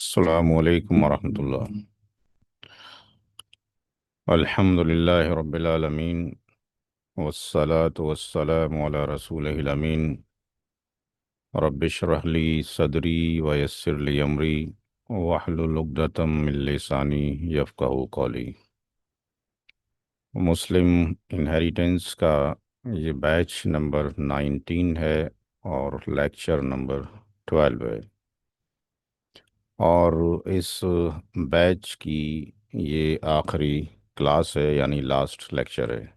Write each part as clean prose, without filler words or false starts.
अस्सलामु अलैकुम वरहमतुल्लाह। अल्हम्दुलिल्लाहि रब्बिल आलमीन वस्सलातु वस्सलामु अला रसूलिहिल अमीन। रब्बि इश्रह ली सदरी व यस्सिर ली अमरी वहलुल उक़दतम मिन लिसानी यफ़क़हू क़ौली। मुस्लिम इनहेरिटेंस का ये बैच नंबर 19 है और लेक्चर नंबर 12 है। और इस बैच की ये आखिरी क्लास है, यानी लास्ट लेक्चर है।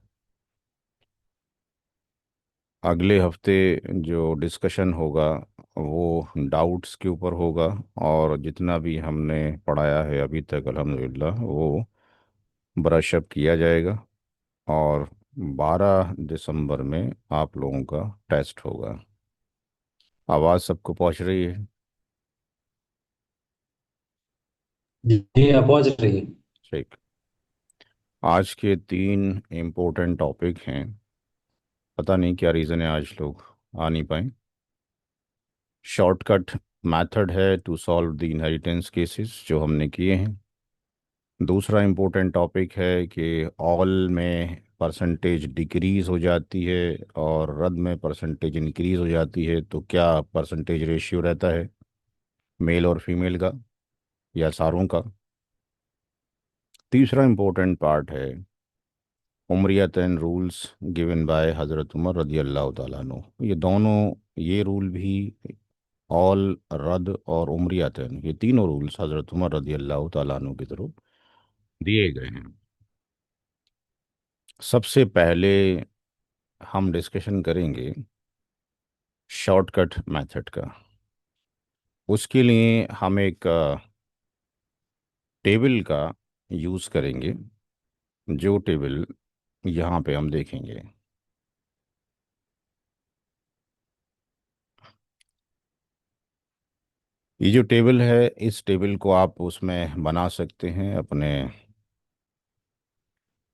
अगले हफ्ते जो डिस्कशन होगा वो डाउट्स के ऊपर होगा, और जितना भी हमने पढ़ाया है अभी तक अल्हम्दुलिल्लाह वो ब्रश अप किया जाएगा। और 12 दिसंबर में आप लोगों का टेस्ट होगा। आवाज़ सबको पहुंच रही है? जी हाँ, पहुंच रही है। ठीक। आज के 3 इम्पोर्टेंट टॉपिक हैं। पता नहीं क्या रीज़न है आज लोग आ नहीं पाए। शॉर्टकट मेथड है to solve the inheritance cases जो हमने किए हैं। दूसरा इम्पोर्टेंट टॉपिक है कि ऑल में परसेंटेज डिक्रीज हो जाती है और रद में परसेंटेज इंक्रीज हो जाती है, तो क्या परसेंटेज रेशियो रहता है मेल और फीमेल का या सारों का। तीसरा इम्पोर्टेंट पार्ट है उमरियतन रूल्स गिवन बाय हज़रत उमर रदी अल्लाह ताला अन्हु। ये दोनों, ये रूल भी, ऑल, रद और उमरियतन, ये तीनों रूल्स हज़रत उमर रदी अल्लाह ताला अन्हु की तरफ दिए गए हैं। सबसे पहले हम डिस्कशन करेंगे शॉर्टकट मेथड का। उसके लिए हम एक टेबल का यूज़ करेंगे, जो टेबल यहाँ पे हम देखेंगे। ये जो टेबल है, इस टेबल को आप उसमें बना सकते हैं, अपने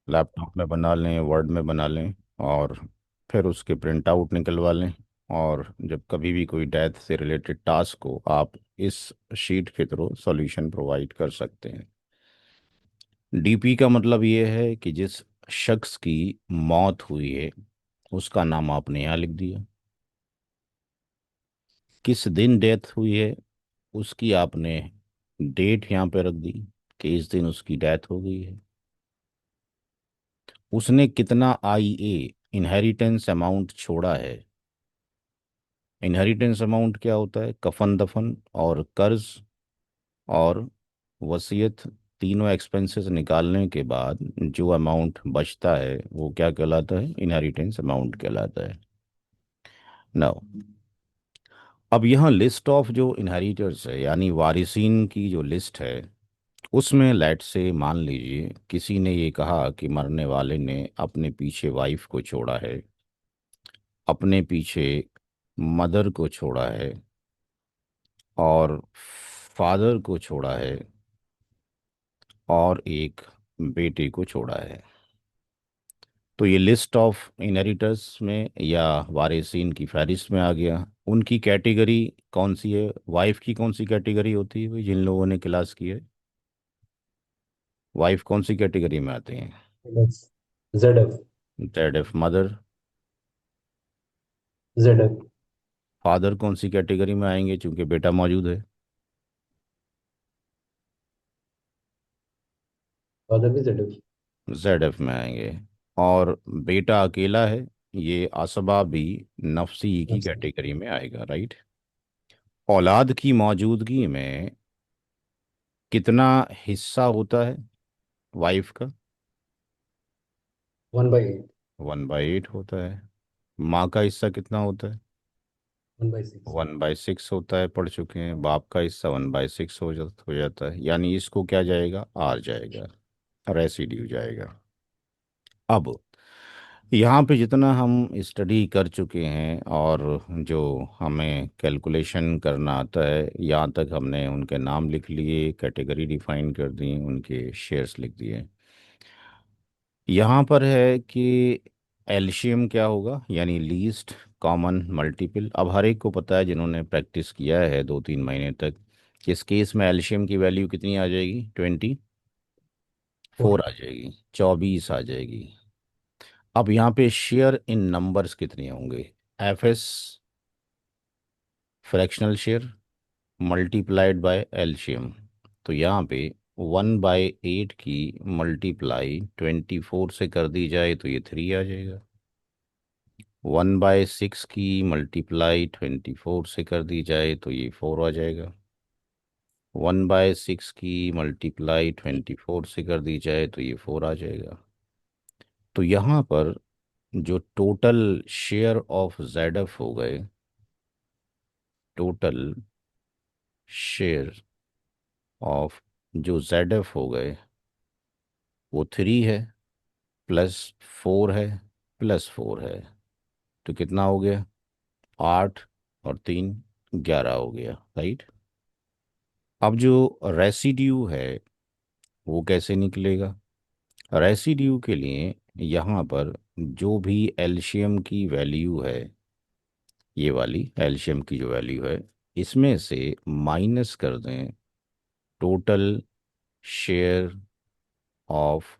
लैपटॉप में बना लें, वर्ड में बना लें, और फिर उसके प्रिंट आउट निकलवा लें। और जब कभी भी कोई डेथ से रिलेटेड टास्क हो, आप इस शीट के थ्रू सॉल्यूशन प्रोवाइड कर सकते हैं। डीपी का मतलब ये है कि जिस शख्स की मौत हुई है उसका नाम आपने यहाँ लिख दिया। किस दिन डेथ हुई है उसकी आपने डेट यहाँ पे रख दी कि इस दिन उसकी डेथ हो गई है। उसने कितना आईए इनहेरिटेंस अमाउंट छोड़ा है। इनहेरिटेंस अमाउंट क्या होता है? कफन दफन और कर्ज और वसीयत, तीनों एक्सपेंसेस निकालने के बाद जो अमाउंट बचता है वो क्या कहलाता है? इनहेरिटेंस अमाउंट कहलाता है। नाउ, अब यहाँ लिस्ट ऑफ जो इनहेरिटर्स है, यानी वारिसीन की जो लिस्ट है, उसमें लेट से मान लीजिए किसी ने ये कहा कि मरने वाले ने अपने पीछे वाइफ को छोड़ा है, अपने पीछे मदर को छोड़ा है, और फादर को छोड़ा है, और एक बेटे को छोड़ा है। तो ये लिस्ट ऑफ इनहेरिटर्स में या वारिसीन की फहरिस्त में आ गया। उनकी कैटेगरी कौन सी है? वाइफ की कौन सी कैटेगरी होती है भाई, जिन लोगों ने क्लास की है? वाइफ कौन सी कैटेगरी में आते हैं? Z F. Dead F. Mother? जेड एफ। फादर कौन सी कैटेगरी में आएंगे चूंकि बेटा मौजूद है? फादर भी जेड एफ। जेड एफ में आएंगे। और बेटा अकेला है, ये असबा भी नफसी की कैटेगरी में आएगा, राइट। औलाद की मौजूदगी में कितना हिस्सा होता है वाइफ का? 1/8। 1/8 होता है। माँ का हिस्सा कितना होता है? 1/6। 1/6 होता है, पढ़ चुके हैं। बाप का हिस्सा 1/6 हो जाता है, यानी इसको क्या जाएगा? आर जाएगा, रेसिड्यू जाएगा। अब यहाँ पे जितना हम स्टडी कर चुके हैं और जो हमें कैलकुलेशन करना आता है, यहाँ तक हमने उनके नाम लिख लिए, कैटेगरी डिफाइन कर दी, उनके शेयर्स लिख दिए। यहाँ पर है कि एलसीएम क्या होगा, यानी लीस्ट कॉमन मल्टीपल। अब हर एक को पता है जिन्होंने प्रैक्टिस किया है 2-3 महीने तक इस केस में एलसीएम की वैल्यू कितनी आ जाएगी? 24 4। आ जाएगी, 24 आ जाएगी। अब यहाँ पे शेयर इन नंबर्स कितने होंगे? FS fractional share multiplied by LCM. तो यहाँ पे 1/8 की मल्टीप्लाई 24 से कर दी जाए तो ये 3 आ जाएगा। 1/6 की मल्टीप्लाई 24 से कर दी जाए तो ये 4 आ जाएगा। 1/6 की मल्टीप्लाई 24 से कर दी जाए तो ये 4 आ जाएगा। तो यहाँ पर जो टोटल शेयर ऑफ जेडएफ हो गए, टोटल शेयर ऑफ जो जेडएफ हो गए, वो 3 है, प्लस 4 है, प्लस 4 है। तो कितना हो गया? 8 और 3 11 हो गया, राइट। अब जो रेसिड्यू है वो कैसे निकलेगा? रेसिड्यू के लिए यहाँ पर जो भी एल्शियम की वैल्यू है, ये वाली एल्शियम की जो वैल्यू है, इसमें से माइनस कर दें total share of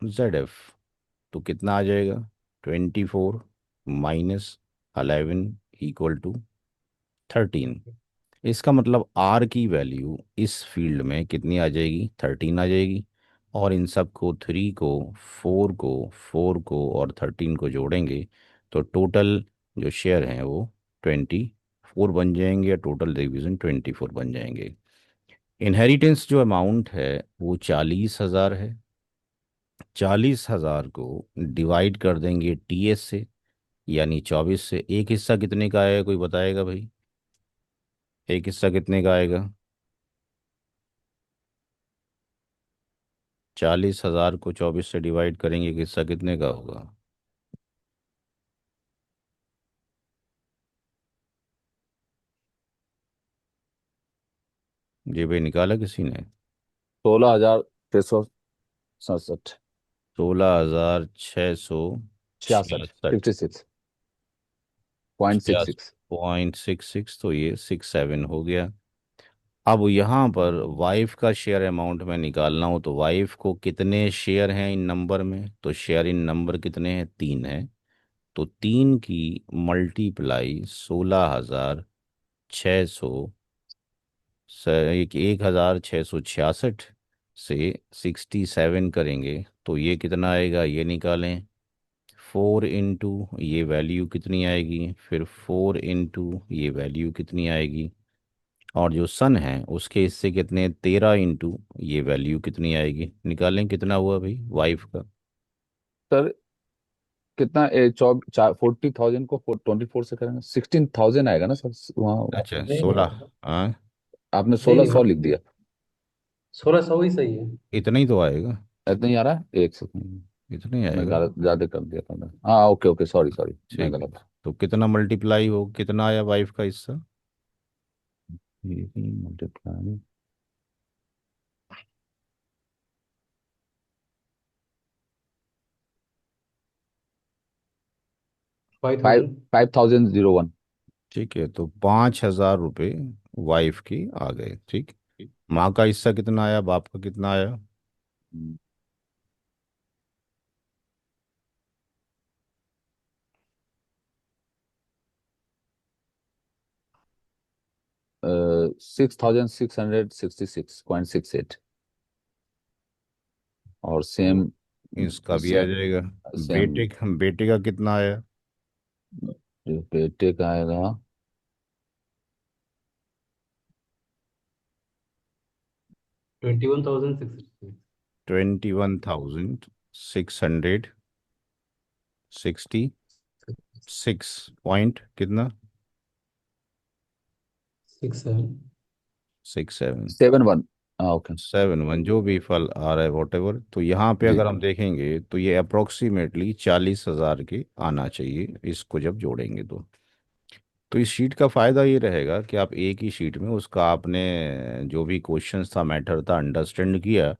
Z F. तो कितना आ जाएगा? 24 माइनस 11 इक्वल टू 13। इसका मतलब आर की वैल्यू इस फील्ड में कितनी आ जाएगी? 13 आ जाएगी। और इन सब को, 3 को, 4 को और 13 को जोड़ेंगे तो टोटल जो शेयर हैं वो 24 बन जाएंगे, या टोटल डिवीजन 24 बन जाएंगे। इनहेरिटेंस जो अमाउंट है वो 40,000 है। 40,000 को डिवाइड कर देंगे टीएस से, यानी 24 से। एक हिस्सा कितने का आएगा, कोई बताएगा भाई? एक हिस्सा कितने का आएगा? 40,000 को 24 से डिवाइड करेंगे, एक हिस्सा कितने का होगा? जी भाई, निकाला किसी ने? 16,667। 16,666। 56.66। 66.66, तो ये 67 हो गया। अब यहाँ पर वाइफ का शेयर अमाउंट में निकालना हो तो वाइफ को कितने शेयर हैं इन नंबर में? तो शेयर इन नंबर कितने हैं? 3 है। तो 3 की मल्टीप्लाई 16,600 एक 1,666 से 67 करेंगे तो ये कितना आएगा, ये निकालें। 4 इंटू ये वैल्यू कितनी आएगी, फिर 4 इंटू ये वैल्यू कितनी आएगी, और जो सन है उसके हिस्से कितने? 13 इंटू ये वैल्यू कितनी आएगी, निकालें कितना हुआ भाई वाइफ का। सर कितना 40,000 को 24 से करेंगे 16,000 आएगा ना सर वहाँ। अच्छा, नहीं 16। हाँ, आपने नहीं 1,600 लिख दिया। 1600 ही सही है। इतना ही तो आएगा। इतना ही आ रहा है, एक सेकंड। इतना ही मैं आएगा। गलत ज्यादा कर दिया था मैं। हाँ ओके ओके, सॉरी सॉरी, मैं ठीक है। गलत। तो कितना मल्टीप्लाई हो, कितना आया वाइफ का हिस्सा? Multiply five five thousand 5,001। ठीक है, तो 5,000 रुपये वाइफ की आ गए, ठीक। माँ का हिस्सा कितना आया, बाप का कितना आया? 6,666.68। और तो सेम इसका भी आ सेम जाएगा। सेम बेटे बेटे का कितना आया? बेटे का आएगा 21,666। 21,666 पॉइंट सिक्स सेवन। 67 7-1। हाँ ओके। 71, जो भी फल आ रहा है वॉट एवर। तो यहाँ पे जी। अगर हम देखेंगे तो ये अप्रोक्सीमेटली 40,000 के आना चाहिए, इसको जब जोड़ेंगे तो इस शीट का फ़ायदा ये रहेगा कि आप एक ही शीट में उसका आपने जो भी क्वेश्चंस था, मैटर था, अंडरस्टैंड किया,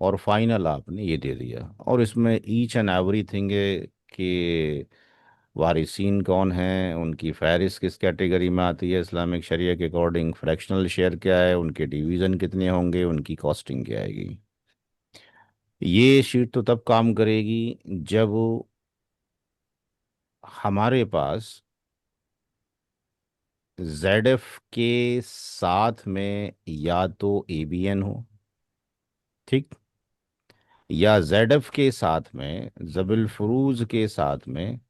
और फाइनल आपने ये दे दिया। और इसमें ईच एंड एवरी थिंग कि वारिसीन कौन है, उनकी फहरिस्त किस कैटेगरी में आती है इस्लामिक शरिया के अकॉर्डिंग, फ्रैक्शनल शेयर क्या है, उनके डिवीज़न कितने होंगे, उनकी कॉस्टिंग क्या आएगी। ये शीट तो तब काम करेगी जब हमारे पास जेड एफ के साथ में या तो एबीएन हो, ठीक, या जेड एफ के साथ में जबिल फरूज के साथ में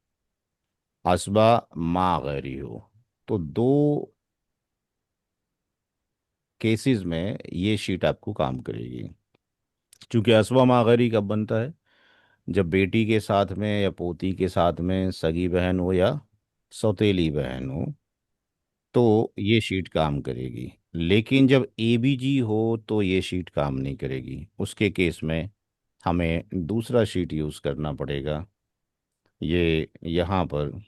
असबा मागरी हो। तो दो केसेस में ये शीट आपको काम करेगी। क्योंकि असबा मागरी कब बनता है, जब बेटी के साथ में या पोती के साथ में सगी बहन हो या सौतेली बहन हो, तो ये शीट काम करेगी। लेकिन जब एबीजी हो तो ये शीट काम नहीं करेगी। उसके केस में हमें दूसरा शीट यूज़ करना पड़ेगा। ये यहाँ पर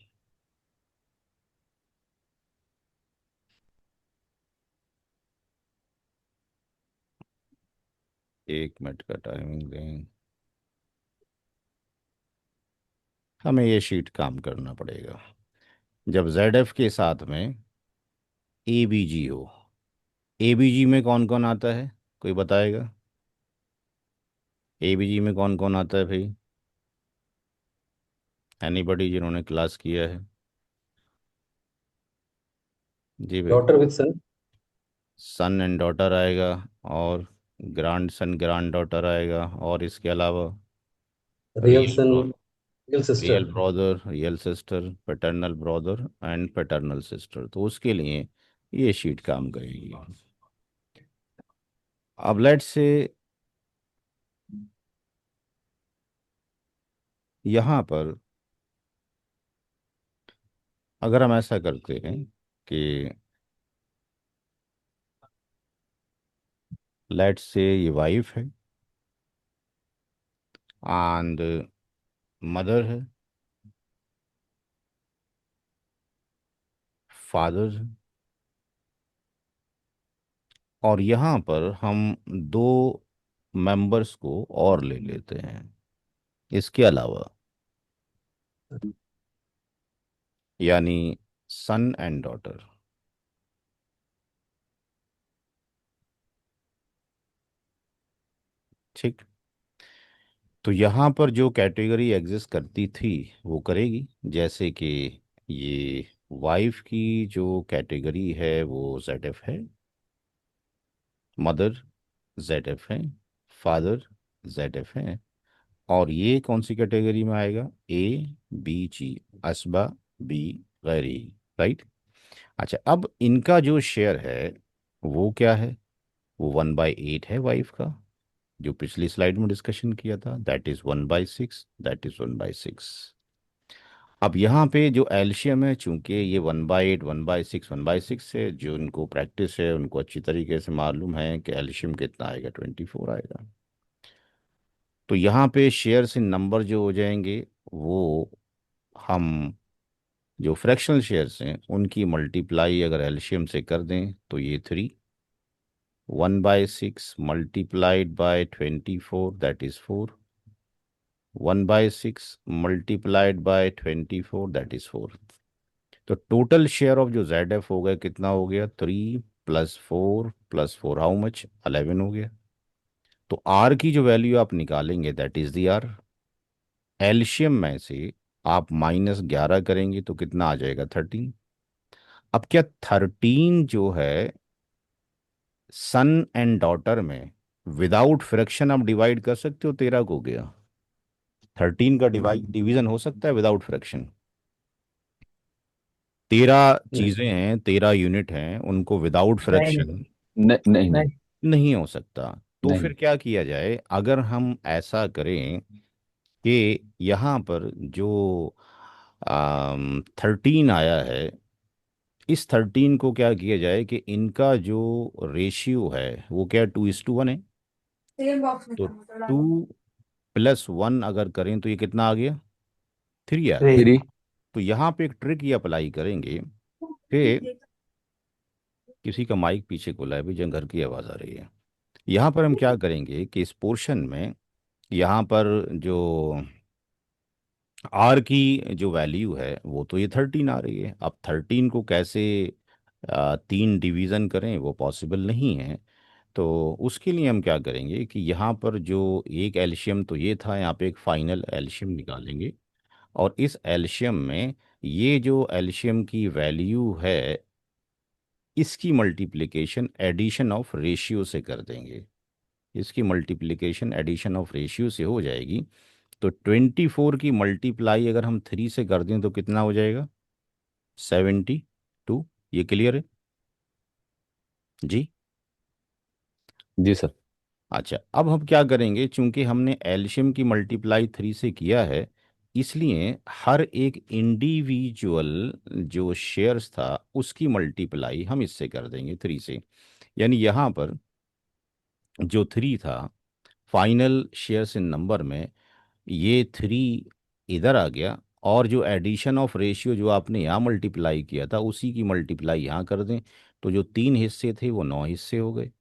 एक मिनट का टाइमिंग दें, हमें ये शीट काम करना पड़ेगा जब जेड एफ के साथ में एबीजी हो। एबीजी में कौन कौन आता है, कोई बताएगा? एबीजी में कौन कौन आता है भाई? एनीबडी जिन्होंने क्लास किया है? जी भाई। Daughter with son. Son and daughter आएगा, और ग्रैंड सन ग्रैंड डॉटर आएगा, और इसके अलावा real real son. Brother, real real sister. Brother, real sister, paternal brother and paternal sister. तो उसके लिए ये शीट काम करेगी। अब लेट्स से यहाँ पर अगर हम ऐसा करते हैं कि लेट्स से ये वाइफ है एंड मदर है, फादर है, और यहाँ पर हम दो मेंबर्स को और ले लेते हैं इसके अलावा, यानी सन एंड डॉटर। ठीक। तो यहाँ पर जो कैटेगरी एग्जिस्ट करती थी वो करेगी। जैसे कि ये वाइफ की जो कैटेगरी है वो जेड एफ है, मदर जेड एफ है, फादर जेड एफ है, और ये कौन सी कैटेगरी में आएगा, ए बी जी, असबा बी गैरी, राइट। अच्छा, अब इनका जो शेयर है वो क्या है, वो 1/8 है वाइफ का, जो पिछली स्लाइड में डिस्कशन किया था, दैट इज 1/6, दैट इज 1/6। अब यहाँ पे जो एल्शियम है, चूंकि ये 1/8 1/6 1/6 है, जो उनको प्रैक्टिस है उनको अच्छी तरीके से मालूम है कि एल्शियम कितना आएगा, 24 आएगा। तो यहाँ पे शेयर्स इन नंबर जो हो जाएंगे, वो हम जो फ्रैक्शनल शेयर्स हैं उनकी मल्टीप्लाई अगर एल्शियम से कर दें तो ये 3, 1/6 multiplied by 24 that is 4, 1/6 multiplied by 24 that is 4। तो टोटल शेयर ऑफ जो जेड एफ हो गया कितना हो गया, 3 + 4 + 4 हाउ मच, 11 हो गया। तो आर की जो वैल्यू आप निकालेंगे दैट इज दी आर। एल्शियम में से आप -11 करेंगे तो कितना आ जाएगा, 13। अब क्या 13 जो है सन एंड डॉटर में विदाउट फ्रैक्शन आप डिवाइड कर सकते हो, 13 को गया, 13 का डिवीजन हो सकता है विदाउट फ्रैक्शन? 13 नहीं। चीजें हैं, 13 यूनिट हैं, उनको विदाउट नहीं फ्रैक्शन नहीं नहीं नहीं। नहीं। नहीं हो सकता। तो फिर नहीं। क्या किया जाए, अगर हम ऐसा करें कि यहाँ पर जो 13 आया है, इस 13 को क्या किया जाए कि इनका जो रेशियो है वो क्या, 2:1 है। सेम बॉक्स में तो था मतलब डालो। 2 + 1 अगर करें तो ये कितना आ गया, 3 आ गया। थ्री। थ्री। तो यहाँ पे एक ट्रिक ये अप्लाई करेंगे कि किसी का माइक पीछे खुला है भी, जहाँ घर की आवाज़ आ रही है। यहाँ पर हम क्या करेंगे कि इस पोर्शन में यहाँ पर जो आर की जो वैल्यू है वो तो ये 13 आ रही है। अब 13 को कैसे तीन डिवीज़न करें, वो पॉसिबल नहीं है। तो उसके लिए हम क्या करेंगे कि यहाँ पर जो एक एलशियम तो ये था, यहाँ पे एक फाइनल एलशियम निकालेंगे। और इस एलशियम में ये जो एलशियम की वैल्यू है, इसकी मल्टीप्लिकेशन एडिशन ऑफ रेशियो से कर देंगे। इसकी मल्टीप्लिकेशन एडिशन ऑफ रेशियो से हो जाएगी। तो 24 की मल्टीप्लाई अगर हम 3 से कर दें तो कितना हो जाएगा? 72। ये क्लियर है जी? जी सर। अच्छा, अब हम क्या करेंगे, चूंकि हमने एल्शियम की मल्टीप्लाई 3 से किया है, इसलिए हर एक इंडिविजुअल जो शेयर्स था उसकी मल्टीप्लाई हम इससे कर देंगे 3 से। यानी यहाँ पर जो 3 था फाइनल शेयर्स इन नंबर में, ये 3 इधर आ गया। और जो एडिशन ऑफ रेशियो जो आपने यहाँ मल्टीप्लाई किया था उसी की मल्टीप्लाई यहाँ कर दें। तो जो 3 हिस्से थे वो 9 हिस्से हो गए।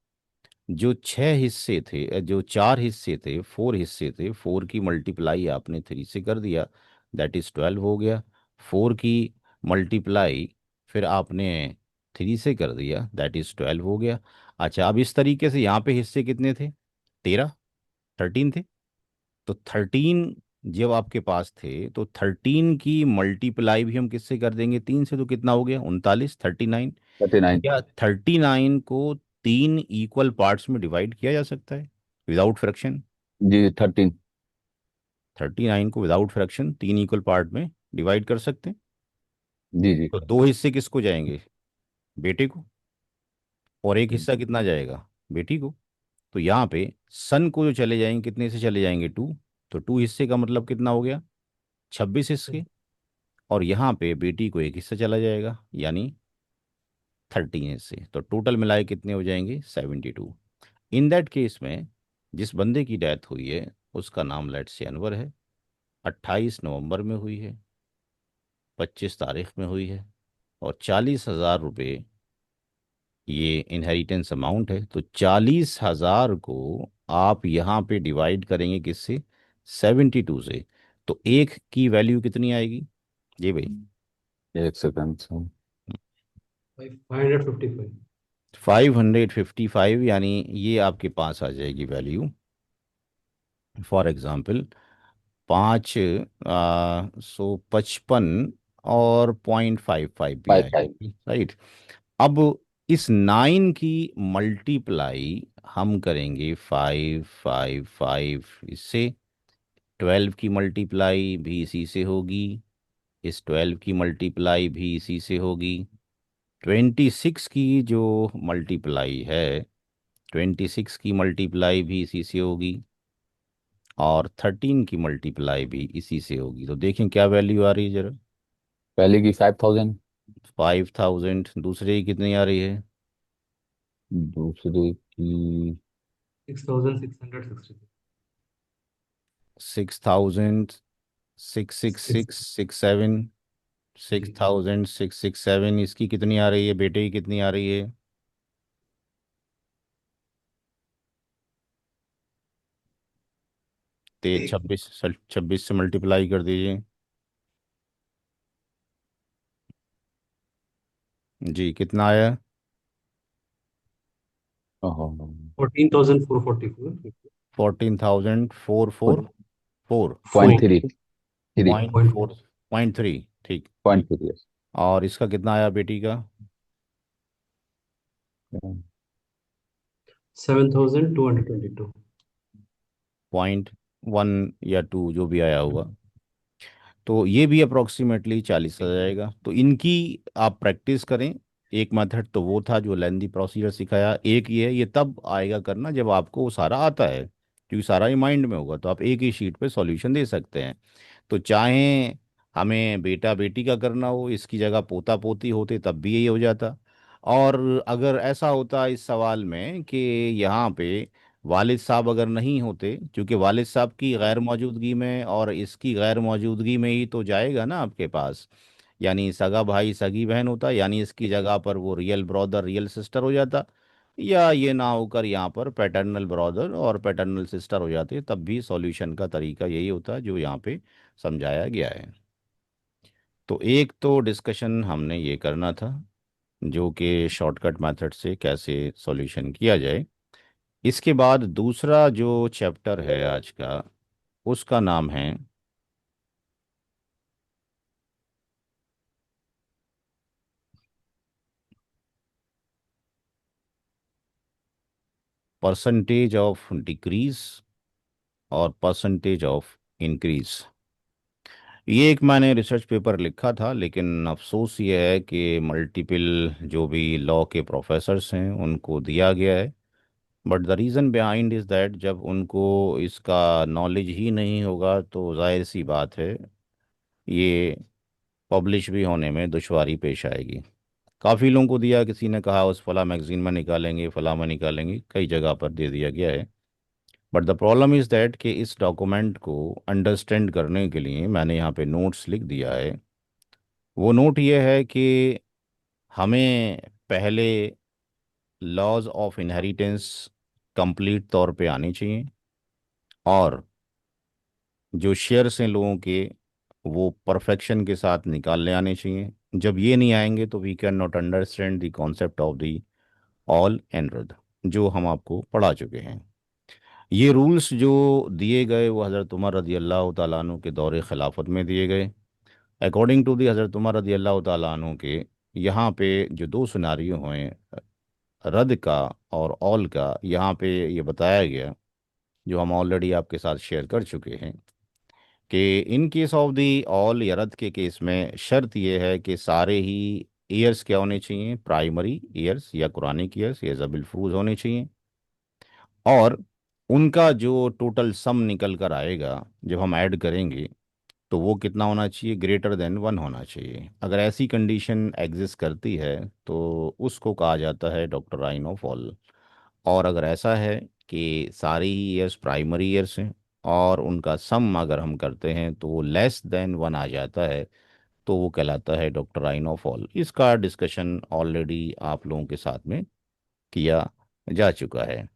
जो 6 हिस्से थे, जो 4 हिस्से थे, 4 हिस्से थे, 4 की मल्टीप्लाई आपने 3 से कर दिया, दैट इज 12 हो गया। 4 की मल्टीप्लाई फिर आपने 3 से कर दिया, दैट इज 12 हो गया। अच्छा, अब इस तरीके से यहाँ पे हिस्से कितने थे? 13, 13 थे। तो 13 जब आपके पास थे तो 13 की मल्टीप्लाई भी हम किससे कर देंगे? 3 से। तो कितना हो गया? 39, 39। 39। क्या 39 को 3 इक्वल पार्ट्स में डिवाइड किया जा सकता है विदाउट फ्रैक्शन? जी 13। 39 को विदाउट फ्रैक्शन 3 इक्वल पार्ट में डिवाइड कर सकते हैं। जी जी। तो दो हिस्से किसको जाएंगे? बेटे को। और एक हिस्सा कितना जाएगा? बेटी को। तो यहाँ पे सन को जो चले जाएंगे, कितने से चले जाएंगे? 2। तो 2 हिस्से का मतलब कितना हो गया? 26 हिस्से। और यहाँ पे बेटी को एक हिस्सा चला जाएगा, यानी 13 हिस्से। तो टोटल मिलाए कितने हो जाएंगे? 72। इन दैट केस में जिस बंदे की डेथ हुई है उसका नाम लेट से अनवर है। 28 नवंबर में हुई है, 25 तारीख में हुई है। और 40,000 रुपये ये इनहेरिटेंस अमाउंट है। तो 40,000 को आप यहाँ पे डिवाइड करेंगे किससे? 72 से। तो एक की वैल्यू कितनी आएगी ये भाई? एक सेकंड सर। 555। 555, यानी ये आपके पास आ जाएगी वैल्यू। फॉर एग्जाम्पल 555 और 0.55 भी फाइव फाइव। आएगी, राइट? अब इस 9 की मल्टीप्लाई हम करेंगे 555 इससे। 12 की मल्टीप्लाई भी इसी से होगी। इस 12 की मल्टीप्लाई भी इसी से होगी। 26 की जो मल्टीप्लाई है, 26 की मल्टीप्लाई भी इसी से होगी। और 13 की मल्टीप्लाई भी इसी से होगी। तो देखें क्या वैल्यू आ रही है जरा। पहले की 5000। 5000। दूसरे की कितनी आ रही है? दूसरे की 6,660। 6,66667। सिक्स जी। थाउजेंड सिक्स सिक्स सेवन इसकी कितनी आ रही है? बेटे की कितनी आ रही है? ते एक 26 से मल्टीप्लाई कर दीजिए। जी, कितना आया? 14,444। 14,444। Point four three three point point four, 0.3, ठीक। Point three. और इसका कितना आया बेटी का? 7,222। 0.1 या 2 जो भी आया होगा। तो ये भी अप्रोक्सीमेटली 40 आ जाएगा। तो इनकी आप प्रैक्टिस करें। एक मेथड तो वो था जो लेंदी प्रोसीजर सिखाया, एक ये है, ये तब आएगा करना जब आपको वो सारा आता है, क्योंकि सारा ही माइंड में होगा तो आप एक ही शीट पे सॉल्यूशन दे सकते हैं। तो चाहे हमें बेटा बेटी का करना हो, इसकी जगह पोता पोती होते तब भी यही हो जाता। और अगर ऐसा होता इस सवाल में कि यहाँ पे वालिद साहब अगर नहीं होते, क्योंकि वालिद साहब की गैर मौजूदगी में और इसकी गैर मौजूदगी में ही तो जाएगा ना आपके पास, यानी सगा भाई सगी बहन होता, यानी इसकी जगह पर वो रियल ब्रदर रियल सिस्टर हो जाता। या ये ना होकर यहाँ पर पैटर्नल ब्रदर और पैटर्नल सिस्टर हो जाते, तब भी सॉल्यूशन का तरीका यही होता है जो यहाँ पे समझाया गया है। तो एक तो डिस्कशन हमने ये करना था, जो कि शॉर्टकट मेथड से कैसे सॉल्यूशन किया जाए। इसके बाद दूसरा जो चैप्टर है आज का, उसका नाम है परसेंटेज ऑफ डिक्रीज और परसेंटेज ऑफ इंक्रीज। ये एक मैंने रिसर्च पेपर लिखा था, लेकिन अफसोस ये है कि मल्टीपल जो भी लॉ के प्रोफेसर्स हैं उनको दिया गया है। But the reason behind is that जब उनको इसका नॉलेज ही नहीं होगा तो जाहिर सी बात है ये पब्लिश भी होने में दुश्वारी पेश आएगी। काफ़ी लोगों को दिया, किसी ने कहा उस फला मैगजीन में निकालेंगे, फला में निकालेंगे, कई जगह पर दे दिया गया है। But the problem is that कि इस डॉक्यूमेंट को अंडरस्टैंड करने के लिए मैंने यहाँ पे नोट्स लिख दिया है। वो नोट ये है कि हमें पहले लॉज ऑफ इनहेरिटेंस कंप्लीट तौर पे आनी चाहिए, और जो शेयर्स हैं लोगों के वो परफेक्शन के साथ निकालने आने चाहिए। जब ये नहीं आएंगे तो we can not understand the concept of the all and रद्द, जो हम आपको पढ़ा चुके हैं। ये रूल्स जो दिए गए वो हज़रत उमर रदी अल्लाह तआला अन्हु के दौर खिलाफत में दिए गए। अकॉर्डिंग टू दी हज़रत उमर रदी अल्लाह तआला अन्हु के, यहाँ पे जो दो सिनारियो हैं रद्द का और ऑल का, यहाँ पे ये बताया गया, जो हम ऑलरेडी आपके साथ शेयर कर चुके हैं, कि in case of the all या रद्द के केस में शर्त ये है कि सारे ही ईयर्स क्या होने चाहिए, प्राइमरी ईयर्स या कुरानिक ईयर्स या जबिल फरूज होने चाहिए, और उनका जो टोटल सम निकल कर आएगा जब हम ऐड करेंगे तो वो कितना होना चाहिए, ग्रेटर देन 1 होना चाहिए। अगर ऐसी कंडीशन एग्जिस्ट करती है तो उसको कहा जाता है डॉक्ट्राइन ऑफ ऑल। और अगर ऐसा है कि सारी ही ईयर्स प्राइमरी ईयर्स हैं और उनका सम अगर हम करते हैं तो वो लेस देन 1 आ जाता है, तो वो कहलाता है डॉक्ट्राइन ऑफ ऑल। इसका डिस्कशन ऑलरेडी आप लोगों के साथ में किया जा चुका है।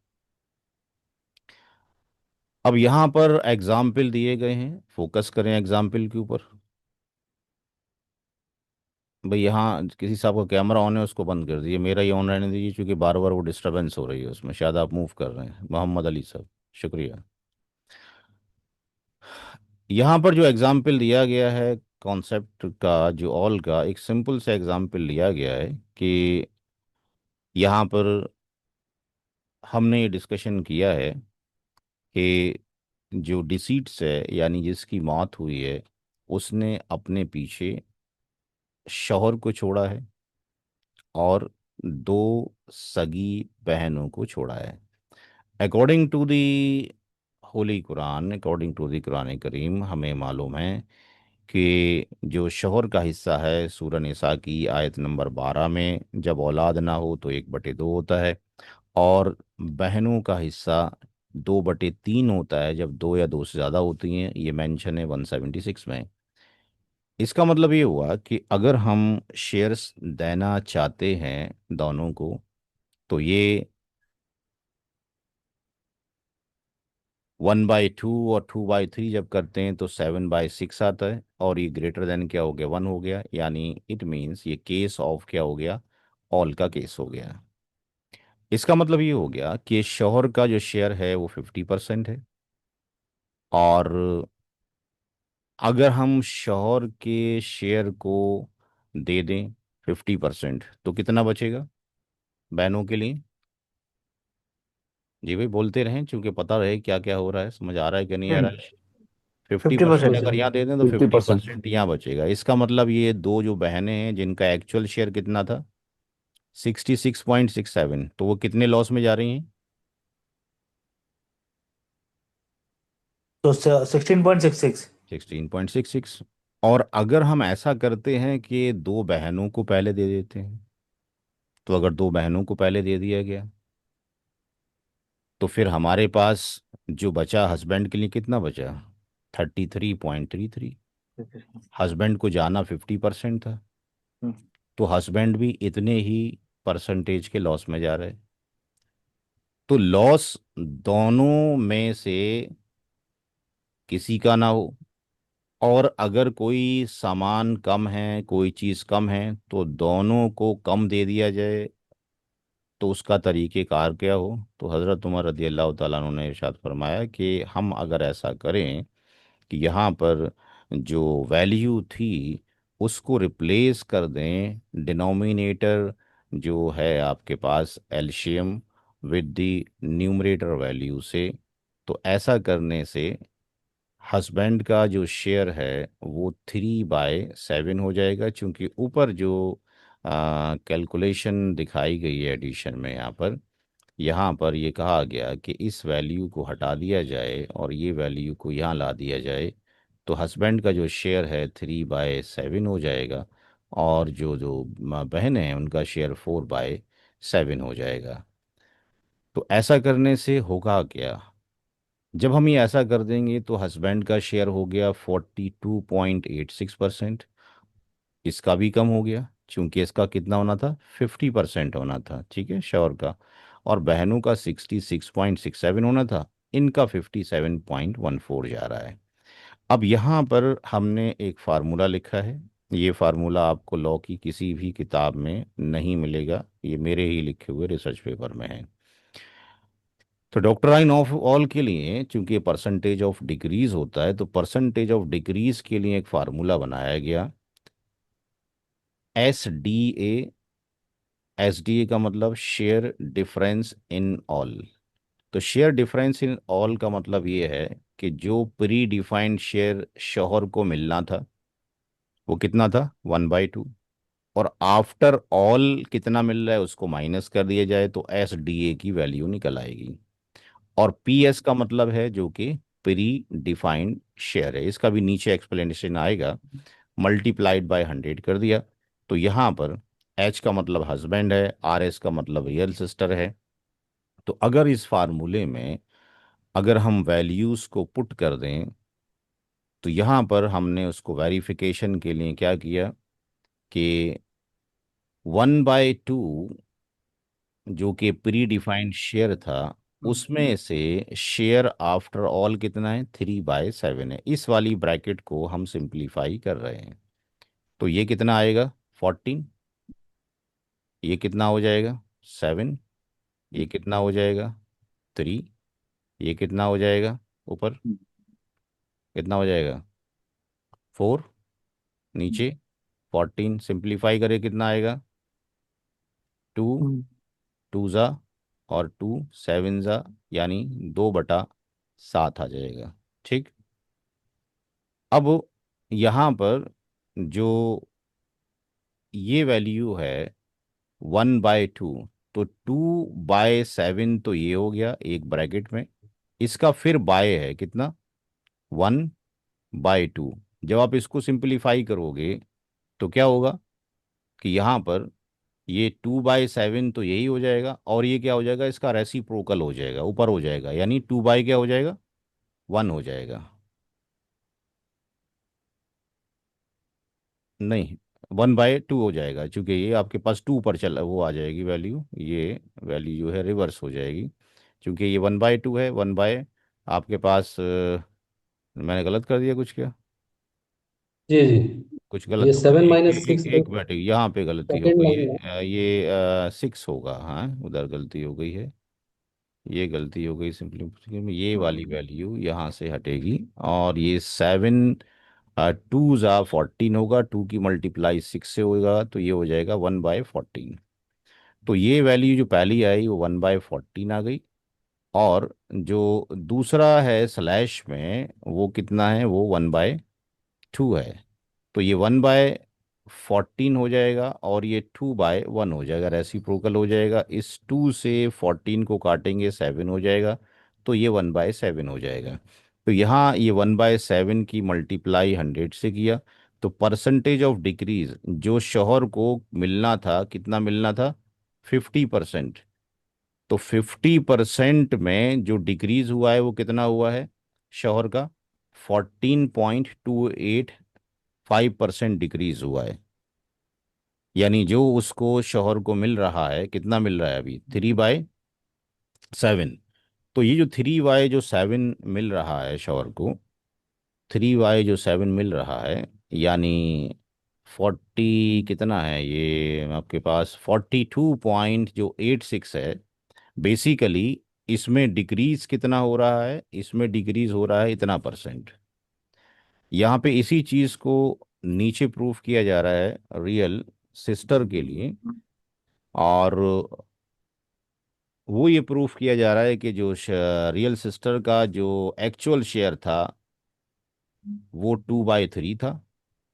अब यहाँ पर एग्जाम्पल दिए गए हैं, फोकस करें एग्जाम्पल के ऊपर। भाई यहाँ किसी साहब का कैमरा ऑन है, उसको बंद कर दीजिए, मेरा ही ऑन रहने दीजिए, क्योंकि बार बार वो डिस्टरबेंस हो रही है उसमें, शायद आप मूव कर रहे हैं। मोहम्मद अली साहब, शुक्रिया। यहाँ पर जो एग्जाम्पल दिया गया है कॉन्सेप्ट का, जो ऑल का, एक सिंपल सा एग्जाम्पल लिया गया है कि यहाँ पर हमने ये डिस्कशन किया है कि जो डिसीट्स है यानी जिसकी मौत हुई है, उसने अपने पीछे शौहर को छोड़ा है और दो सगी बहनों को छोड़ा है। According to the holy Quran, according to the Quran करीम, हमें मालूम है कि जो शौहर का हिस्सा है सूरह निसा की आयत नंबर 12 में, जब औलाद ना हो तो 1/2 होता है, और बहनों का हिस्सा 2/3 होता है जब दो या दो से ज़्यादा होती हैं। ये मेंशन है 176 में। इसका मतलब ये हुआ कि अगर हम शेयर्स देना चाहते हैं दोनों को, तो ये 1/2 और 2/3 जब करते हैं तो 7/6 आता है, और ये ग्रेटर देन क्या हो गया, 1 हो गया। यानी इट मीन्स ये केस ऑफ क्या हो गया, ऑल का केस हो गया। इसका मतलब ये हो गया कि शौहर का जो शेयर है वो 50% है, और अगर हम शौहर के शेयर को दे दें 50%, तो कितना बचेगा बहनों के लिए? जी भाई बोलते रहें, क्योंकि पता रहे क्या क्या हो रहा है, समझ आ रहा है कि नहीं आ रहा है। 50% 50%। अगर यहाँ दे दें तो 50%। 50% यहाँ बचेगा। इसका मतलब ये दो जो बहनें हैं जिनका एक्चुअल शेयर कितना था, 66.67, तो वो कितने लॉस में जा रही हैं? तो 16.66। 16.66। और अगर हम ऐसा करते हैं कि दो बहनों को पहले दे देते हैं, तो अगर दो बहनों को पहले दे दिया गया तो फिर हमारे पास जो बचा हस्बैंड के लिए कितना बचा, 33.33। हस्बैंड को जाना 50% था, तो हस्बैंड भी इतने ही परसेंटेज के लॉस में जा रहे। तो लॉस दोनों में से किसी का ना हो, और अगर कोई सामान कम है, कोई चीज़ कम है, तो दोनों को कम दे दिया जाए। तो उसका तरीक़ेकार क्या हो? तो हज़रत उमर रदी अल्लाह ताला अन्हु ने इरशाद फरमाया कि हम अगर ऐसा करें कि यहाँ पर जो वैल्यू थी उसको रिप्लेस कर दें, डिनोमिनेटर जो है आपके पास एलशियम विद द न्यूमरेटर वैल्यू से। तो ऐसा करने से हस्बैंड का जो शेयर है वो 3/7 हो जाएगा, क्योंकि ऊपर जो कैलकुलेशन दिखाई गई है एडिशन में, यहाँ पर ये कहा गया कि इस वैल्यू को हटा दिया जाए और ये वैल्यू को यहाँ ला दिया जाए। तो हस्बैंड का जो शेयर है 3/7 हो जाएगा, और जो जो बहनें हैं उनका शेयर 4/7 हो जाएगा। तो ऐसा करने से होगा क्या? जब हम ये ऐसा कर देंगे तो हस्बैंड का शेयर हो गया 42.86%। इसका भी कम हो गया, क्योंकि इसका कितना होना था, 50% होना था, ठीक है, श्योर का। और बहनों का 66.67 होना था, इनका 57.14 जा रहा है। अब यहाँ पर हमने एक फार्मूला लिखा है। ये फार्मूला आपको लॉ की किसी भी किताब में नहीं मिलेगा, ये मेरे ही लिखे हुए रिसर्च पेपर में है। तो डॉक्ट्राइन ऑफ ऑल के लिए, चूंकि परसेंटेज ऑफ डिक्रीज होता है, तो परसेंटेज ऑफ डिक्रीज के लिए एक फार्मूला बनाया गया, SDA। SDA का मतलब शेयर डिफरेंस इन ऑल। तो शेयर डिफरेंस इन ऑल का मतलब ये है कि जो प्री डिफाइंड शेयर शोहर को मिलना था वो कितना था, 1/2। और आफ्टर ऑल कितना मिल रहा है उसको माइनस कर दिया जाए तो SDA की वैल्यू निकल आएगी। और PS का मतलब है जो कि प्री डिफाइंड शेयर है, इसका भी नीचे एक्सप्लेनेशन आएगा। मल्टीप्लाइड बाय 100 कर दिया। तो यहाँ पर H का मतलब हस्बैंड है, RS का मतलब रियल सिस्टर है। तो अगर इस फार्मूले में अगर हम वैल्यूज़ को पुट कर दें, तो यहाँ पर हमने उसको वेरिफिकेशन के लिए क्या किया कि 1/2 जो कि प्री डिफाइंड शेयर था, उसमें से शेयर आफ्टर ऑल कितना है, 3/7 है। इस वाली ब्रैकेट को हम सिंप्लीफाई कर रहे हैं। तो ये कितना आएगा, 14। ये कितना हो जाएगा, 7। ये कितना हो जाएगा, 3। ये कितना हो जाएगा, ऊपर कितना हो जाएगा, 4। नीचे 14, सिंप्लीफाई करे कितना आएगा, 2। 2 ज़ा और 2 7 ज़ा, यानी 2/7 आ जाएगा। ठीक। अब यहाँ पर जो ये वैल्यू है 1/2, तो 2/7 तो ये हो गया एक ब्रैकेट में, इसका फिर बाय है कितना, 1/2। जब आप इसको सिंप्लीफाई करोगे तो क्या होगा कि यहाँ पर ये 2/7 तो यही हो जाएगा, और ये क्या हो जाएगा, इसका रेसिप्रोकल हो जाएगा, ऊपर हो जाएगा, यानी 2 क्या हो जाएगा, 1 हो जाएगा। नहीं, 1/2 हो जाएगा, क्योंकि ये आपके पास 2 पर चल वो आ जाएगी वैल्यू, ये वैल्यू जो है रिवर्स हो जाएगी, क्योंकि ये 1/2 है। आपके पास मैंने गलत कर दिया कुछ क्या, जी जी। कुछ ये गलत हो गया, 7 - 6 एक मिनट, यहाँ पे गलती हो सेकेंड गई लाइन है। है। ये 6 होगा, हाँ उधर गलती हो गई है, ये गलती हो गई सिंपली में, ये वाली वैल्यू यहाँ से हटेगी। और ये 7 2 ज़ा 14 होगा, 2 की मल्टीप्लाई 6 से होगा, तो ये हो जाएगा 1/14। तो ये वैल्यू जो पहली आई वो 1/14 आ गई। और जो दूसरा है स्लैश में वो कितना है, वो 1/2 है। तो ये 1/14 हो जाएगा, और ये 2/1 हो जाएगा, रेसिप्रोकल हो जाएगा। इस 2 से 14 को काटेंगे, 7 हो जाएगा, तो ये 1/7 हो जाएगा। तो यहाँ ये 1/7 की मल्टीप्लाई 100 से किया, तो परसेंटेज ऑफ डिक्रीज जो शोहर को मिलना था, कितना मिलना था, 50%। तो 50% में जो डिक्रीज हुआ है वो कितना हुआ है, शोहर का 14.285% डिक्रीज हुआ है। यानी जो उसको शोहर को मिल रहा है, कितना मिल रहा है अभी, 3/7। 7। तो ये जो 3y जो 7 मिल रहा है शौहर को, 3y जो 7 मिल रहा है, यानी 40 कितना है ये आपके पास, 42 जो 86 है। बेसिकली इसमें डिक्रीज कितना हो रहा है, इसमें डिक्रीज हो रहा है इतना परसेंट। यहाँ पे इसी चीज को नीचे प्रूफ किया जा रहा है रियल सिस्टर के लिए, और वो ये प्रूफ किया जा रहा है कि जो रियल सिस्टर का जो एक्चुअल शेयर था वो 2/3 था,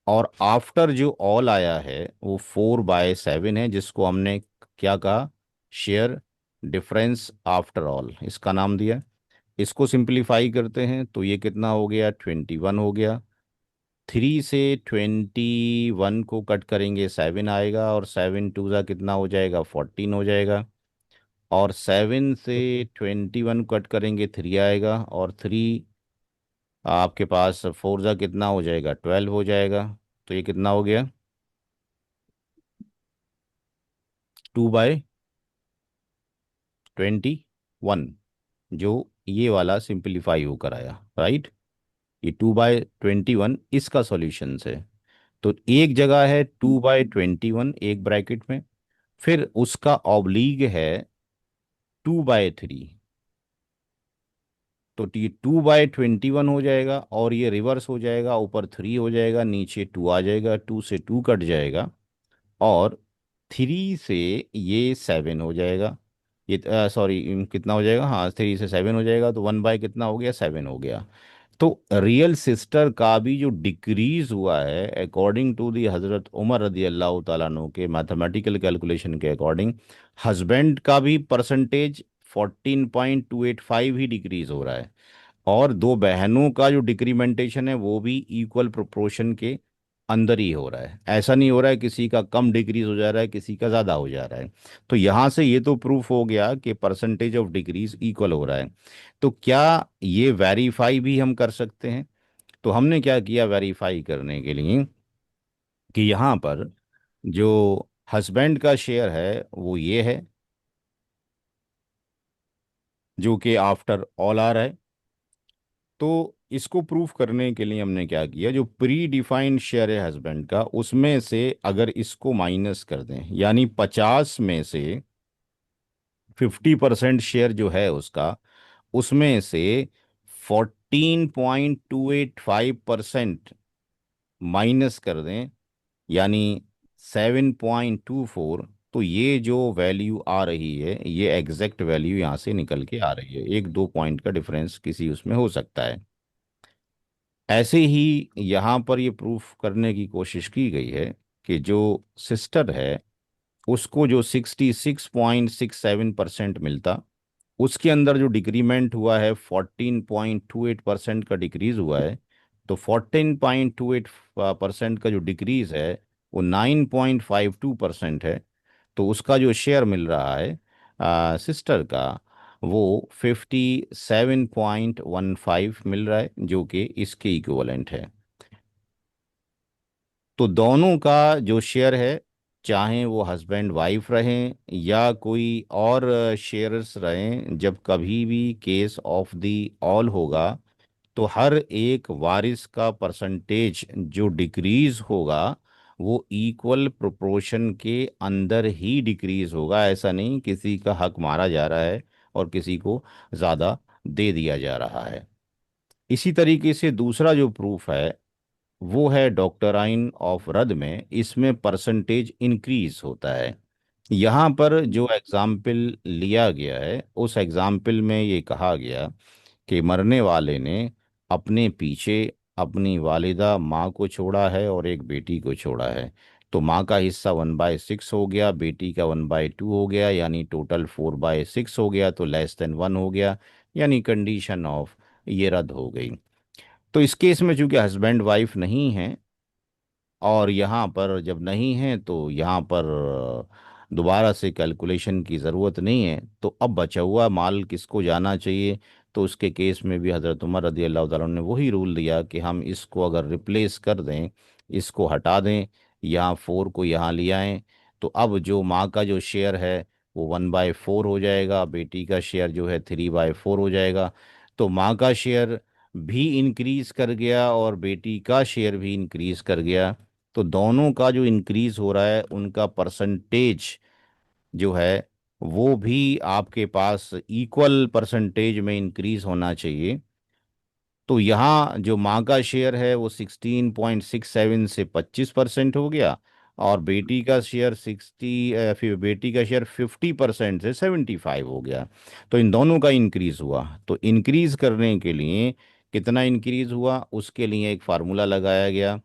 और आफ्टर जो ऑल आया है वो 4/7 है, जिसको हमने क्या कहा, शेयर डिफरेंस आफ्टर ऑल इसका नाम दिया। इसको सिंप्लीफाई करते हैं तो ये कितना हो गया, 21 हो गया। 3 से 21 को कट करेंगे 7 आएगा, और 7 2 कितना हो जाएगा, 14 हो जाएगा। और 7 से 21 कट करेंगे 3 आएगा, और 3 आपके पास 4 कितना हो जाएगा, 12 हो जाएगा। तो ये कितना हो गया, 2/21, जो ये वाला सिंप्लीफाई होकर आया, राइट। ये 2/21 इसका सॉल्यूशन है। तो एक जगह है 2/21 एक ब्रैकेट में, फिर उसका ऑब्लीग है 2/3। तो ये 2/21 हो जाएगा, और ये रिवर्स हो जाएगा, ऊपर 3 हो जाएगा, नीचे 2 आ जाएगा, 2 से 2 कट जाएगा, और 3 से ये 7 हो जाएगा। ये सॉरी कितना हो जाएगा, हाँ 3 से 7 हो जाएगा, तो 1 बाय कितना हो गया, 7 हो गया। तो रियल सिस्टर का भी जो डिक्रीज हुआ है अकॉर्डिंग टू दी हजरत उमर रदी अल्लाह ताला अन्हु के मैथमेटिकल कैलकुलेशन के अकॉर्डिंग, हस्बैंड का भी परसेंटेज 14.285 ही डिक्रीज हो रहा है, और दो बहनों का जो डिक्रीमेंटेशन है वो भी इक्वल प्रोपोर्शन के अंदर ही हो रहा है। ऐसा नहीं हो रहा है किसी का कम डिक्रीज हो जा रहा है, किसी का ज़्यादा हो जा रहा है। तो यहाँ से ये तो प्रूफ हो गया कि परसेंटेज ऑफ डिक्रीज इक्वल हो रहा है। तो क्या ये वेरीफाई भी हम कर सकते हैं? तो हमने क्या किया वेरीफाई करने के लिए, कि यहाँ पर जो हस्बैंड का शेयर है वो ये है, जो कि आफ्टर ऑल आ रहा है। तो इसको प्रूफ करने के लिए हमने क्या किया, जो प्री डिफाइंड शेयर है हस्बैंड का, उसमें से अगर इसको माइनस कर दें, यानी 50 में से 50% शेयर जो है उसका, उसमें से 14.285% माइनस कर दें, यानी 7.24, तो ये जो वैल्यू आ रही है ये एग्जैक्ट वैल्यू यहाँ से निकल के आ रही है। 1 2 पॉइंट का डिफरेंस किसी उसमें हो सकता है। ऐसे ही यहाँ पर ये प्रूफ करने की कोशिश की गई है कि जो सिस्टर है उसको जो 66.67% मिलता, उसके अंदर जो डिक्रीमेंट हुआ है 14.28% का डिक्रीज हुआ है। तो 14.28% का जो डिक्रीज है वो 9.52% है। तो उसका जो शेयर मिल रहा है सिस्टर का, वो 57.15 मिल रहा है, जो कि इसके इक्विवेलेंट है। तो दोनों का जो शेयर है, चाहे वो हस्बैंड वाइफ रहें या कोई और शेयर्स रहें, जब कभी भी केस ऑफ दी ऑल होगा, तो हर एक वारिस का परसेंटेज जो डिक्रीज होगा वो इक्वल प्रोपोर्शन के अंदर ही डिक्रीज होगा। ऐसा नहीं किसी का हक मारा जा रहा है और किसी को ज़्यादा दे दिया जा रहा है। इसी तरीके से दूसरा जो प्रूफ है वो है डॉक्टराइन ऑफ रद में, इसमें परसेंटेज इंक्रीज होता है। यहाँ पर जो एग्जाम्पल लिया गया है उस एग्जाम्पल में ये कहा गया कि मरने वाले ने अपने पीछे अपनी वालिदा माँ को छोड़ा है और एक बेटी को छोड़ा है। तो माँ का हिस्सा 1/6 हो गया, बेटी का 1/2 हो गया, यानी टोटल 4/6 हो गया, तो <<1 हो गया, यानी कंडीशन ऑफ ये रद्द हो गई। तो इस केस में चूंकि हस्बैंड वाइफ नहीं है, और यहाँ पर जब नहीं है तो यहाँ पर दोबारा से कैलकुलेशन की ज़रूरत नहीं है। तो अब बचा हुआ माल किसको जाना चाहिए? तो उसके केस में भी हज़रत उमर रदी अल्लाह ताला ने वही रूल दिया कि हम इसको अगर रिप्लेस कर दें, इसको हटा दें, यहाँ 4 को यहाँ ले आएं, तो अब जो माँ का जो शेयर है वो 1/4 हो जाएगा, बेटी का शेयर जो है 3/4 हो जाएगा। तो माँ का शेयर भी इंक्रीज कर गया और बेटी का शेयर भी इंक्रीज कर गया। तो दोनों का जो इंक्रीज हो रहा है उनका परसेंटेज जो है वो भी आपके पास इक्वल परसेंटेज में इंक्रीज होना चाहिए। तो यहाँ जो माँ का शेयर है वो 16.67 से 25% हो गया, और बेटी का शेयर 60 फिर बेटी का शेयर 50% से 75 हो गया। तो इन दोनों का इंक्रीज हुआ। तो इंक्रीज करने के लिए कितना इंक्रीज हुआ उसके लिए एक फार्मूला लगाया गया।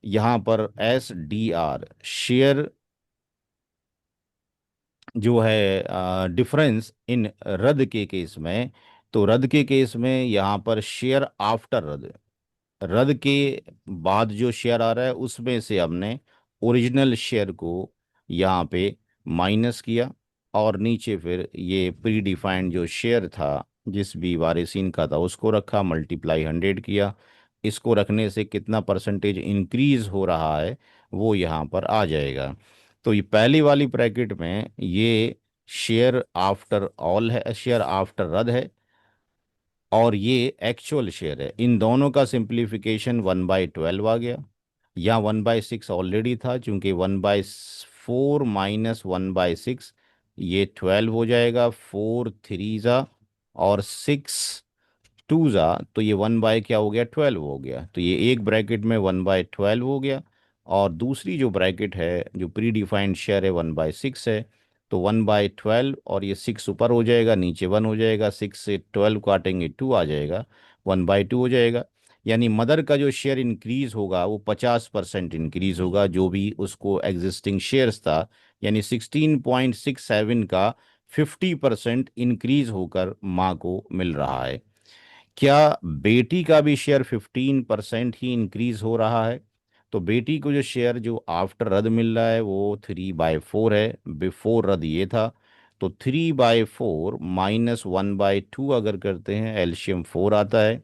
यहाँ पर SDR, शेयर जो है डिफरेंस इन रद्द के केस में। तो रद्द के केस में यहाँ पर शेयर आफ्टर रद्द, रद्द के बाद जो शेयर आ रहा है उसमें से हमने ओरिजिनल शेयर को यहाँ पे माइनस किया, और नीचे फिर ये प्री डिफाइंड जो शेयर था जिस भी वारिसिन का था उसको रखा, मल्टीप्लाई 100 किया। इसको रखने से कितना परसेंटेज इंक्रीज हो रहा है वो यहाँ पर आ जाएगा। तो ये पहली वाली ब्रैकेट में ये शेयर आफ्टर ऑल है, शेयर आफ्टर रद्द है, और ये एक्चुअल शेयर है। इन दोनों का सिंप्लीफिकेशन 1/12 आ गया। या 1/6 ऑलरेडी था, चूंकि 1/4 माइनस 1/6 ये 12 हो जाएगा। 4 3 और 6 2 तो ये 1 बाय क्या हो गया, 12 हो गया। तो ये एक ब्रैकेट में 1/12 हो गया, और दूसरी जो ब्रैकेट है जो प्री डिफाइंड शेयर है 1/6 है। तो 1/12 और ये 6 ऊपर हो जाएगा, नीचे 1 हो जाएगा, 6 से 12 काटेंगे 2 आ जाएगा, 1/2 हो जाएगा। यानी मदर का जो शेयर इंक्रीज होगा वो 50% इंक्रीज होगा, जो भी उसको एग्जिस्टिंग शेयर्स था, यानी 16.67 का 50% इंक्रीज होकर माँ को मिल रहा है। क्या बेटी का भी शेयर 15% ही इंक्रीज हो रहा है? तो बेटी को जो शेयर जो आफ्टर रद्द मिल रहा है वो 3/4 है, बिफोर रद्द ये था। तो 3/4 माइनस 1/2 अगर करते हैं एलसीएम 4 आता है।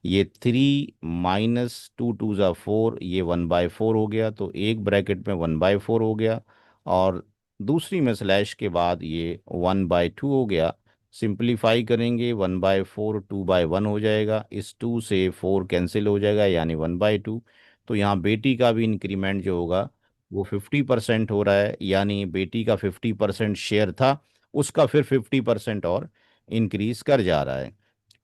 ये 3 - 2 2 4, ये 1/4 हो गया, तो एक ब्रैकेट में 1/4 हो गया, और दूसरी में स्लैश के बाद ये 1/2 हो गया। सिंप्लीफाई करेंगे 1/4 2/1 हो जाएगा, इस 2 से 4 कैंसिल हो जाएगा यानी 1/2। तो यहाँ बेटी का भी इंक्रीमेंट जो होगा वो 50% हो रहा है, यानी बेटी का 50% शेयर था उसका फिर 50% और इंक्रीज कर जा रहा है।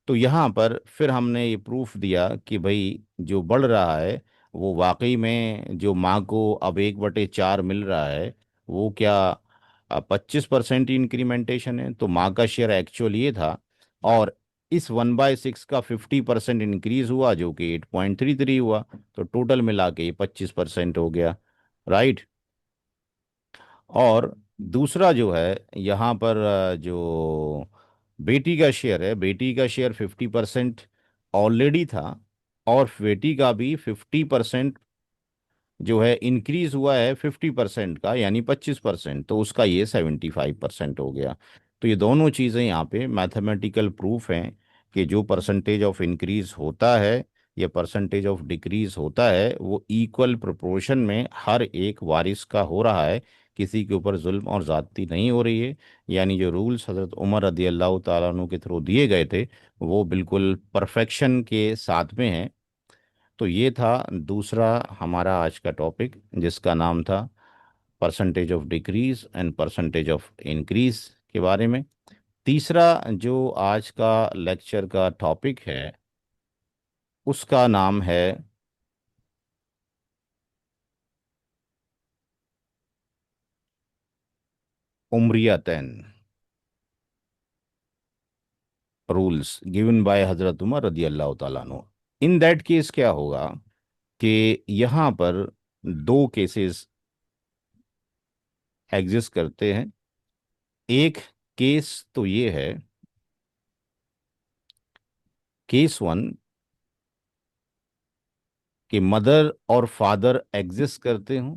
तो यहाँ पर फिर हमने ये प्रूफ दिया कि भाई जो बढ़ रहा है वो वाकई में जो माँ को अब 1/4 मिल रहा है वो क्या 25% इंक्रीमेंटेशन है। तो माँ का शेयर एक्चुअल ये था, और इस 1/6 का 50% इंक्रीज हुआ जो कि 8.33 हुआ। तो टोटल मिला के ये 25% हो गया, राइट। और दूसरा जो है यहाँ पर जो बेटी का शेयर है, बेटी का शेयर 50% ऑलरेडी था, और बेटी का भी 50% जो है इंक्रीज हुआ है 50% का, यानी 25%, तो उसका ये 75% हो गया। तो ये दोनों चीज़ें यहाँ पे मैथमेटिकल प्रूफ हैं कि जो परसेंटेज ऑफ इंक्रीज होता है या परसेंटेज ऑफ डिक्रीज होता है वो इक्वल प्रोपोर्शन में हर एक वारिस का हो रहा है, किसी के ऊपर जुल्म और ज़्यादती नहीं हो रही है। यानी जो रूल्स हज़रत उमर रदी अल्लाह ताला अन्हु के थ्रू दिए गए थे वो बिल्कुल परफेक्शन के साथ में हैं। तो ये था दूसरा हमारा आज का टॉपिक, जिसका नाम था percentage of decrease and percentage of increase के बारे में। तीसरा जो आज का लेक्चर का टॉपिक है उसका नाम है उम्रियतन, रूल्स गिवन बाय हजरत उमर रदी अल्लाह ताला अन्हु। इन दैट केस क्या होगा कि यहाँ पर दो केसेस एग्जिस्ट करते हैं। एक केस तो ये है, केस वन, कि मदर और फादर एग्जिस्ट करते हों,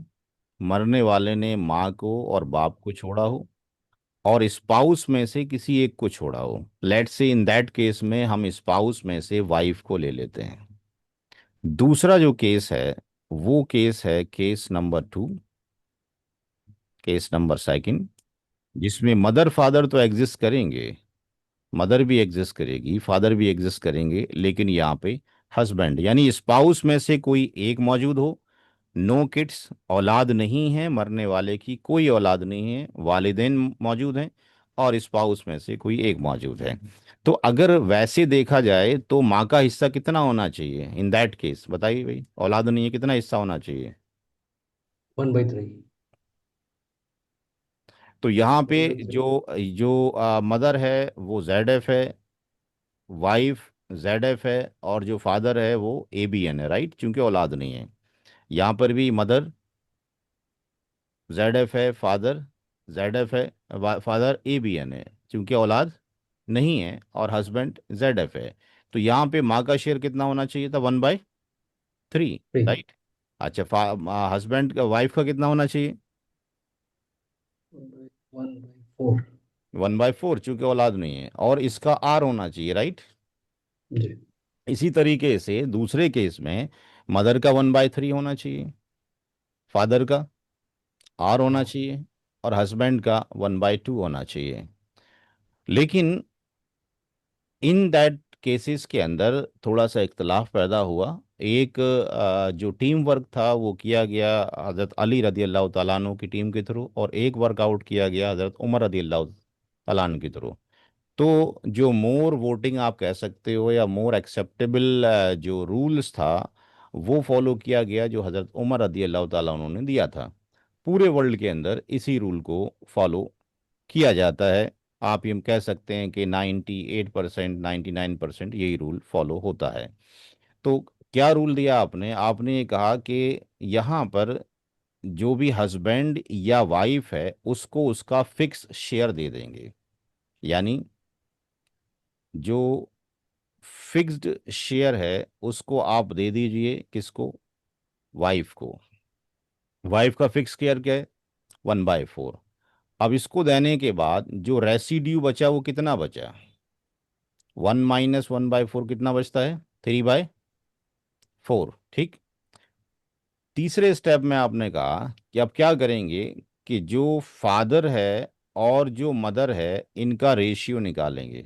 मरने वाले ने माँ को और बाप को छोड़ा हो, और स्पाउस में से किसी एक को छोड़ा हो। Let's say in that case में हम स्पाउस में से वाइफ को ले लेते हैं। दूसरा जो केस है वो केस है case number 2, case number second, जिसमें मदर फादर तो एग्जिस्ट करेंगे, मदर भी एग्जिस्ट करेगी, फादर भी एग्जिस्ट करेंगे, लेकिन यहाँ पे हस्बैंड यानी स्पाउस में से कोई एक मौजूद हो। नो किड्स, औलाद नहीं है, मरने वाले की कोई औलाद नहीं है, वालिदैन मौजूद हैं, और स्पाउस में से कोई एक मौजूद है। तो अगर वैसे देखा जाए तो माँ का हिस्सा कितना होना चाहिए इन दैट केस? बताइए भाई, औलाद नहीं है, कितना हिस्सा होना चाहिए? 1/3। तो यहाँ पे 1/3। जो जो मदर है वो जेड एफ है, वाइफ जेड एफ है, और जो फादर है वो ए बी एन है, राइट, क्योंकि औलाद नहीं है। यहाँ पर भी मदर जेड एफ है, फादर जेड एफ है, फादर ए बी एन है, क्योंकि औलाद नहीं है, और हस्बैंड जेड एफ है। तो यहाँ पे माँ का शेयर कितना होना चाहिए था? 1/3, 3। राइट। अच्छा, हस्बैंड का, वाइफ का कितना होना चाहिए? 1/4। 1/4, चूंकि औलाद नहीं है, और इसका आर होना चाहिए, राइट। जी। इसी तरीके से दूसरे केस में मदर का 1/3 होना चाहिए, फादर का आर होना हाँ। चाहिए, और हस्बैंड का 1/2 होना चाहिए। लेकिन इन दैट केसेस के अंदर थोड़ा सा इख्तलाफ पैदा हुआ। एक जो टीम वर्क था वो किया गया हज़रत अली रदी अल्लाह तआला अन्हु की टीम के थ्रू, और एक वर्कआउट किया गया हज़रत उमर रदी अल्लाह तआला अन्हु के थ्रू। तो जो मोर वोटिंग आप कह सकते हो, या मोर एक्सेप्टेबल जो रूल्स था, वो फॉलो किया गया जो हज़रत उमर रदी अल्लाह तआला उन्होंने दिया था। पूरे वर्ल्ड के अंदर इसी रूल को फॉलो किया जाता है। आप ये कह सकते हैं कि 98%, 99% यही रूल फॉलो होता है। तो क्या रूल दिया आपने? आपने ये कहा कि यहाँ पर जो भी हस्बैंड या वाइफ है उसको उसका फिक्स शेयर दे देंगे। यानी जो फिक्स्ड शेयर है उसको आप दे दीजिए, किसको? वाइफ को। वाइफ का फिक्स शेयर क्या है? 1/4। अब इसको देने के बाद जो रेसिड्यू बचा वो कितना बचा? 1 - 1/4 कितना बचता है? 3/4, ठीक। तीसरे स्टेप में आपने कहा कि अब क्या करेंगे कि जो फादर है और जो मदर है इनका रेशियो निकालेंगे,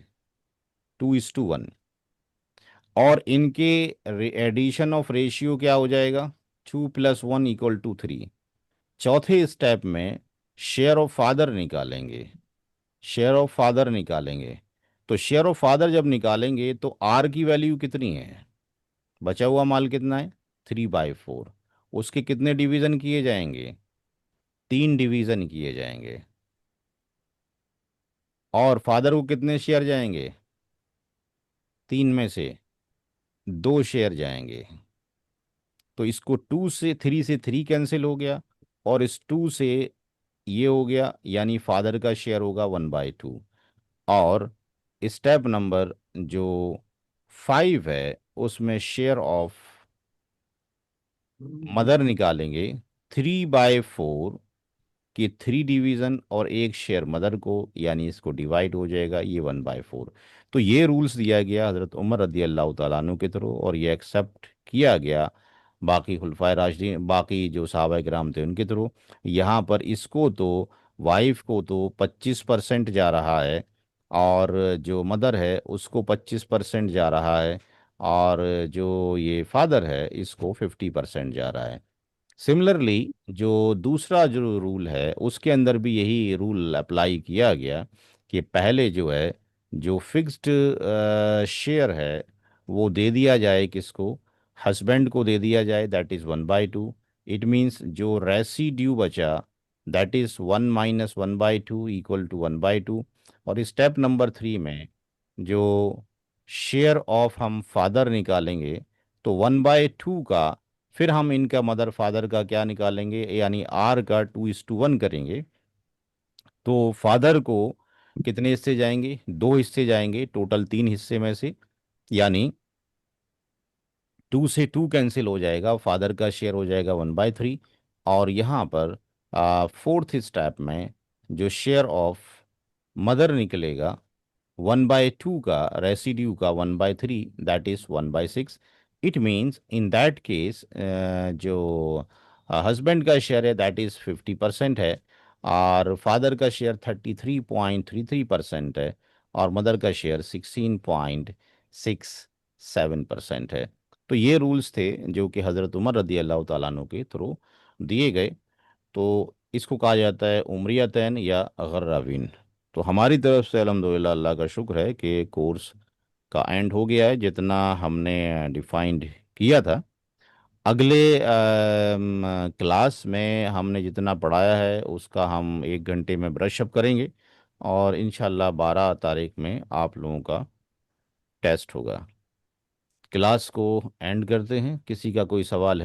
2:1, और इनके एडिशन ऑफ रेशियो क्या हो जाएगा? 2 + 1 = 3। चौथे स्टेप में शेयर ऑफ फादर निकालेंगे, शेयर ऑफ फादर निकालेंगे। तो शेयर ऑफ फादर जब निकालेंगे तो आर की वैल्यू कितनी है? बचा हुआ माल कितना है? 3/4। उसके कितने डिवीजन किए जाएंगे? 3 डिवीजन किए जाएंगे। और फादर को कितने शेयर जाएंगे? 3 में से 2 शेयर जाएंगे। तो इसको 2 से 3 कैंसिल हो गया, और इस 2 से ये हो गया, यानी फादर का शेयर होगा 1/2। और स्टेप नंबर जो 5 है उसमें शेयर ऑफ मदर निकालेंगे। 3/4 कि 3 डिवीज़न और एक शेयर मदर को, यानी इसको डिवाइड हो जाएगा ये 1/4। तो ये रूल्स दिया गया हज़रत उमर रदी अल्लाह तआला अन्हु के थ्रू, और ये एक्सेप्ट किया गया बाकी खुलफाए राशिदीन, बाकी जो सहाबा किराम थे उनके थ्रू। यहाँ पर इसको तो, वाइफ को तो 25% जा रहा है, और जो मदर है उसको 25% जा रहा है, और जो ये फादर है इसको 50% जा रहा है। सिमिलरली जो दूसरा जो रूल है उसके अंदर भी यही रूल अप्लाई किया गया कि पहले जो है, जो फिक्स्ड शेयर है वो दे दिया जाए, किसको? हस्बैंड को दे दिया जाए, दैट इज़ 1/2। इट मीन्स जो रेसिड्यू बचा, दैट इज़ 1 - 1/2 = 1/2। और स्टेप नंबर 3 में जो शेयर ऑफ हम फादर निकालेंगे, तो 1/2 का फिर हम इनका मदर फादर का क्या निकालेंगे, यानी आर का 2:1 करेंगे। तो फादर को कितने हिस्से जाएंगे? 2 हिस्से जाएंगे, टोटल 3 हिस्से में से। यानी 2 से 2 कैंसिल हो जाएगा, फादर का शेयर हो जाएगा 1/3। और यहाँ पर फोर्थ स्टेप में जो शेयर ऑफ मदर निकलेगा 1/2 का, रेसिड्यू का 1/3, that is 1/6। It means in that case जो हस्बैंड का शेयर है दैट इज 50% है, और फादर का शेयर 33.33% है और मदर का शेयर 16.67% है। तो ये रूल्स थे जो कि हज़रत उमर रदी अल्लाह ताला अन्हु के थ्रू दिए गए। तो इसको कहा जाता है उमरियतैन या गर्रावीन। तो हमारी तरफ से अल्हम्दुलिल्लाह अल्लाह का शुक्र है कि कोर्स का एंड हो गया है जितना हमने डिफाइंड किया था। अगले क्लास में हमने जितना पढ़ाया है उसका हम 1 घंटे में ब्रश अप करेंगे और इंशाल्लाह 12 तारीख में आप लोगों का टेस्ट होगा। क्लास को एंड करते हैं। किसी का कोई सवाल है?